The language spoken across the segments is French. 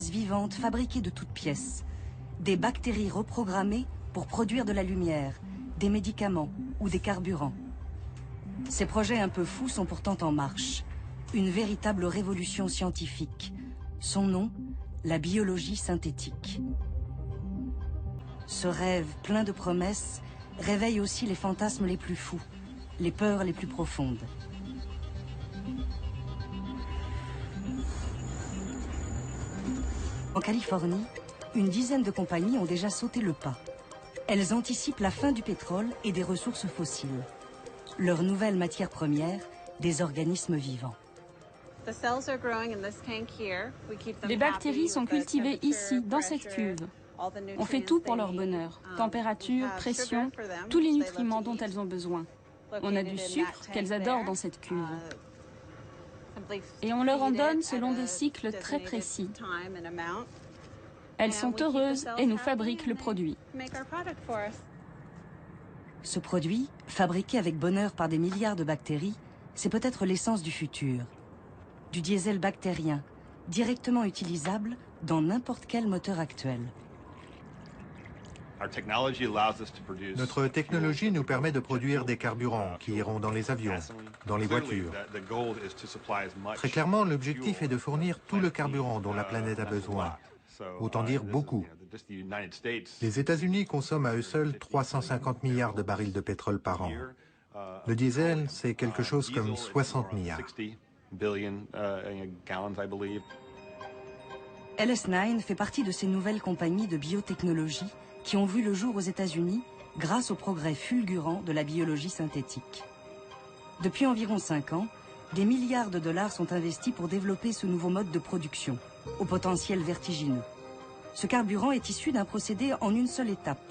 vivantes fabriquées de toutes pièces. Des bactéries reprogrammées pour produire de la lumière, des médicaments ou des carburants. Ces projets un peu fous sont pourtant en marche. Une véritable révolution scientifique. Son nom, la biologie synthétique. Ce rêve plein de promesses réveille aussi les fantasmes les plus fous, les peurs les plus profondes. En Californie, une dizaine de compagnies ont déjà sauté le pas. Elles anticipent la fin du pétrole et des ressources fossiles. Leur nouvelle matière première, des organismes vivants. Les bactéries sont cultivées ici, dans cette cuve. On fait tout pour leur bonheur. Température, pression, tous les nutriments dont elles ont besoin. On a du sucre qu'elles adorent dans cette cuve. Et on leur en donne selon des cycles très précis. Elles sont heureuses et nous fabriquent le produit. Ce produit, fabriqué avec bonheur par des milliards de bactéries, c'est peut-être l'essence du futur. Du diesel bactérien, directement utilisable dans n'importe quel moteur actuel. Notre technologie nous permet de produire des carburants qui iront dans les avions, dans les voitures. Très clairement, l'objectif est de fournir tout le carburant dont la planète a besoin. Autant dire beaucoup. Les États-Unis consomment à eux seuls 350 milliards de barils de pétrole par an. Le diesel, c'est quelque chose comme 60 milliards. LS9 fait partie de ces nouvelles compagnies de biotechnologie qui ont vu le jour aux États-Unis grâce au progrès fulgurant de la biologie synthétique. Depuis environ 5 ans, des milliards de dollars sont investis pour développer ce nouveau mode de production, au potentiel vertigineux. Ce carburant est issu d'un procédé en une seule étape.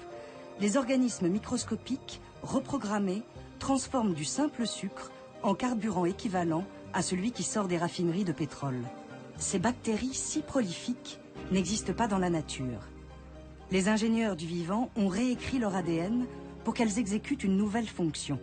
Les organismes microscopiques, reprogrammés, transforment du simple sucre en carburant équivalent à celui qui sort des raffineries de pétrole. Ces bactéries si prolifiques n'existent pas dans la nature. Les ingénieurs du vivant ont réécrit leur ADN pour qu'elles exécutent une nouvelle fonction.